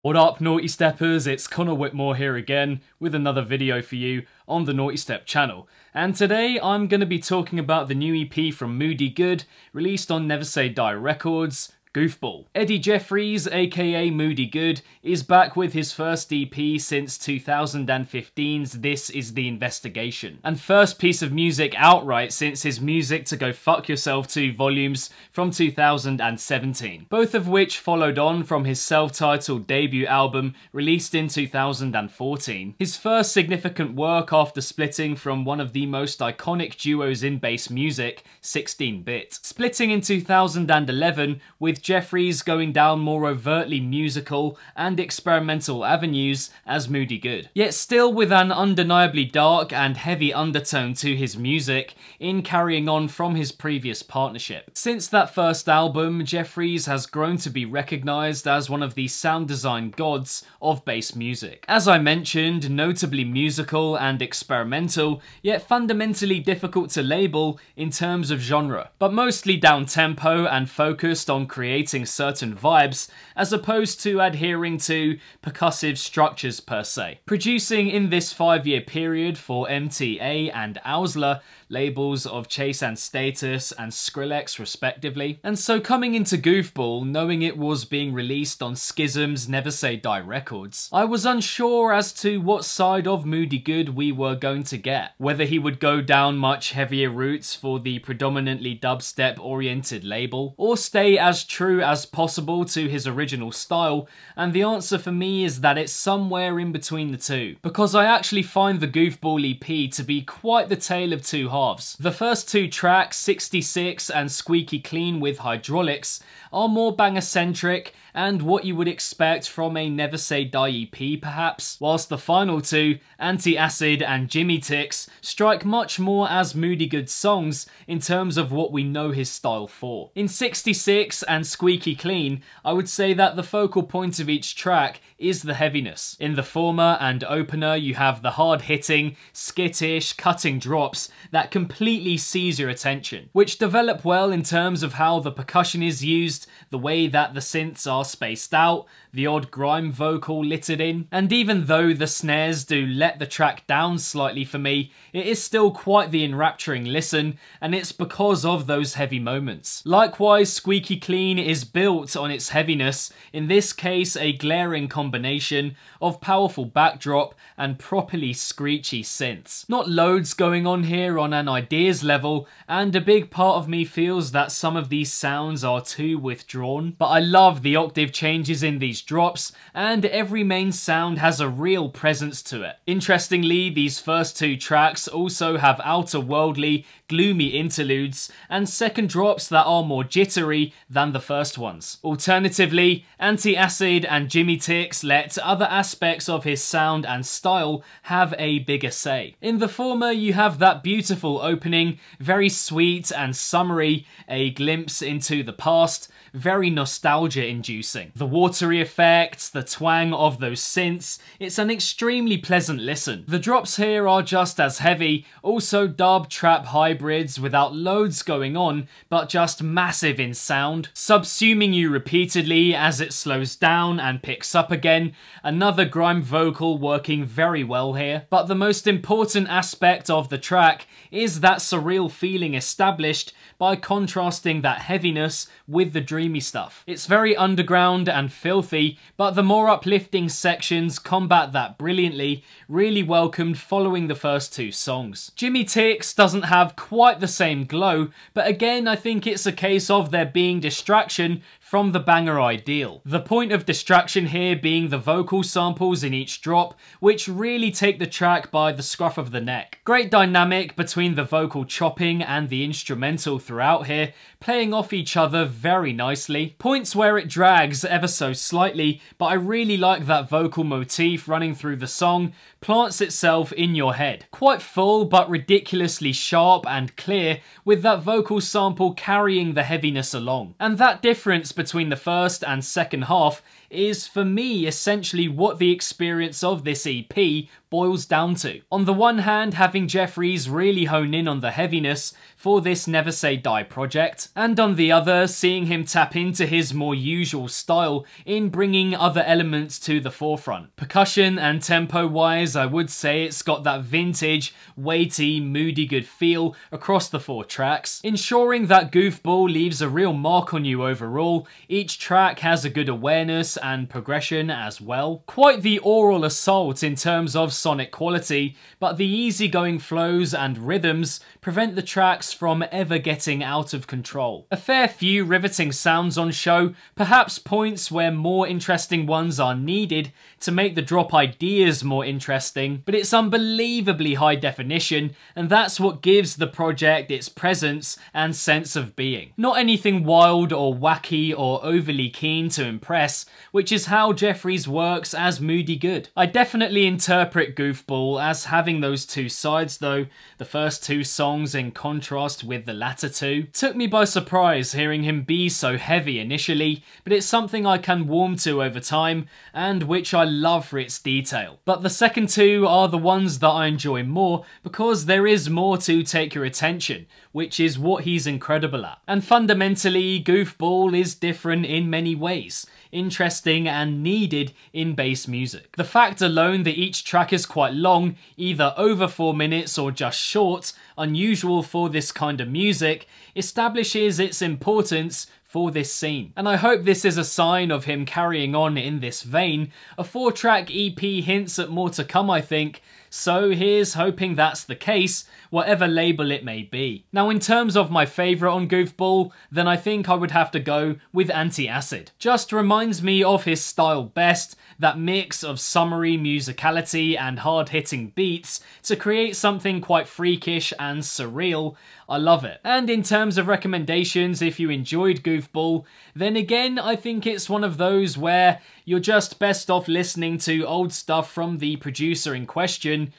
What up, Naughty Steppers? It's Connor Whitmore here again with another video for you on the Nawtystep channel. And today I'm going to be talking about the new EP from Moody Good, released on Never Say Die Records, Goofball. Eddie Jeffries, aka Moody Good, is back with his first EP since 2015's This Is The Investigation, and first piece of music outright since his Music to Go Fuck Yourself 2 volumes from 2017, both of which followed on from his self-titled debut album released in 2014. His first significant work after splitting from one of the most iconic duos in bass music, 16-Bit. Splitting in 2011 with Jeffries going down more overtly musical and experimental avenues as Moody Good, yet still with an undeniably dark and heavy undertone to his music in carrying on from his previous partnership. Since that first album, Jeffries has grown to be recognised as one of the sound design gods of bass music. As I mentioned, notably musical and experimental, yet fundamentally difficult to label in terms of genre, but mostly down-tempo and focused on creating certain vibes as opposed to adhering to percussive structures per se. Producing in this 5-year period for MTA and Owsler, labels of Chase and Status and Skrillex respectively. And so coming into Goofball, knowing it was being released on Schism's Never Say Die Records, I was unsure as to what side of Moody Good we were going to get. Whether he would go down much heavier routes for the predominantly dubstep oriented label, or stay as true as possible to his original style, and the answer for me is that it's somewhere in between the two, because I actually find the Goofball EP to be quite the tale of two halves. The first two tracks, 66 and Squeaky Clean with Hydraulics, are more banger-centric and what you would expect from a Never Say Die EP perhaps, whilst the final two, Anti-Acid and Jimmy Ticks, strike much more as Moody Good songs in terms of what we know his style for. In 66 and Squeaky Clean, I would say that the focal point of each track is the heaviness. In the former and opener, you have the hard-hitting, skittish, cutting drops that completely seize your attention, which develop well in terms of how the percussion is used, the way that the synths are spaced out, the odd grime vocal littered in, and even though the snares do let the track down slightly for me, it is still quite the enrapturing listen, and it's because of those heavy moments. Likewise, Squeaky Clean is built on its heaviness, in this case a glaring combination of powerful backdrop and properly screechy synths. Not loads going on here on an ideas level, and a big part of me feels that some of these sounds are too withdrawn, but I love the octave changes in these drops, and every main sound has a real presence to it. Interestingly, these first two tracks also have outer-worldly, gloomy interludes, and second drops that are more jittery than the first ones. Alternatively, Anti-Acid and Jimmy Ticks let other aspects of his sound and style have a bigger say. In the former, you have that beautiful opening, very sweet and summery, a glimpse into the past, very nostalgia-inducing. The watery effects, the twang of those synths, it's an extremely pleasant listen. The drops here are just as heavy, also dub-trap hybrids without loads going on, but just massive in sound, subsuming you repeatedly as it slows down and picks up again, another grime vocal working very well here. But the most important aspect of the track is that surreal feeling established by contrasting that heaviness with the dreamy stuff. It's very underground and filthy, but the more uplifting sections combat that brilliantly, really welcomed following the first two songs. Jimmy Ticks doesn't have quite the same glow, but again I think it's a case of there being distraction from the banger ideal. The point of distraction here being the vocal samples in each drop, which really take the track by the scruff of the neck. Great dynamic between the vocal chopping and the instrumental throughout here, playing off each other very nicely. Points where it drags ever so slightly, but I really like that vocal motif running through the song, plants itself in your head. Quite full but ridiculously sharp and clear, with that vocal sample carrying the heaviness along. And that difference between the first and second half is for me essentially what the experience of this EP boils down to. On the one hand, having Jeffries really hone in on the heaviness for this Never Say Die project, and on the other, seeing him tap into his more usual style in bringing other elements to the forefront. Percussion and tempo wise, I would say it's got that vintage, weighty, moody good feel across the 4 tracks, ensuring that Goofball leaves a real mark on you overall. Each track has a good awareness and progression as well. Quite the oral assault in terms of sonic quality, but the easygoing flows and rhythms prevent the tracks from ever getting out of control. A fair few riveting sounds on show, perhaps points where more interesting ones are needed to make the drop ideas more interesting, but it's unbelievably high definition, and that's what gives the project its presence and sense of being. Not anything wild or wacky or overly keen to impress, which is how Jeffries works as Moody Good. I definitely interpret Goofball as having those 2 sides though, the first 2 songs in contrast with the latter 2. Took me by surprise hearing him be so heavy initially, but it's something I can warm to over time, and which I love for its detail. But the second 2 are the ones that I enjoy more because there is more to take your attention, which is what he's incredible at. And fundamentally, Goofball is different in many ways, interesting and needed in bass music. The fact alone that each track is quite long, either over 4 minutes or just short, unusual for this kind of music, establishes its importance for this scene. And I hope this is a sign of him carrying on in this vein. A 4-track EP hints at more to come, I think, so here's hoping that's the case, whatever label it may be. Now in terms of my favourite on Goofball, then I think I would have to go with Anti-Acid. Just reminds me of his style best, that mix of summery musicality and hard-hitting beats to create something quite freakish and surreal. I love it. And in terms of recommendations, if you enjoyed Goofball, then again I think it's one of those where you're just best off listening to old stuff from the producer in question,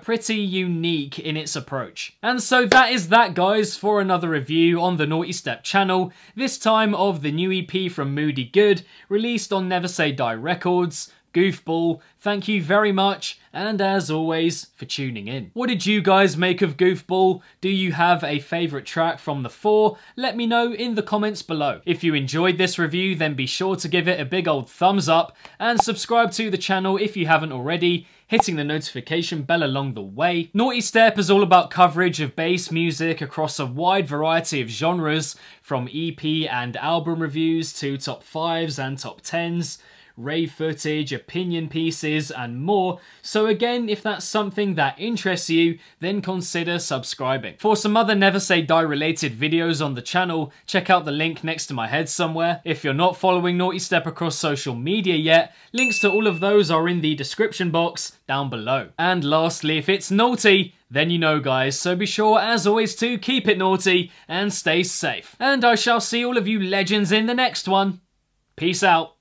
pretty unique in its approach. And so that is that, guys, for another review on the Nawtystep channel, this time of the new EP from Moody Good, released on Never Say Die Records, Goofball. Thank you very much, and as always, for tuning in. What did you guys make of Goofball? Do you have a favourite track from the 4? Let me know in the comments below. If you enjoyed this review, then be sure to give it a big old thumbs up, and subscribe to the channel if you haven't already, hitting the notification bell along the way. Nawtystep is all about coverage of bass music across a wide variety of genres, from EP and album reviews to top 5s and top 10s, rave footage, opinion pieces, and more. So again, if that's something that interests you, then consider subscribing. For some other Never Say Die related videos on the channel, check out the link next to my head somewhere. If you're not following Nawtystep across social media yet, links to all of those are in the description box down below. And lastly, if it's naughty, then you know, guys, so be sure as always to keep it naughty and stay safe. And I shall see all of you legends in the next one. Peace out.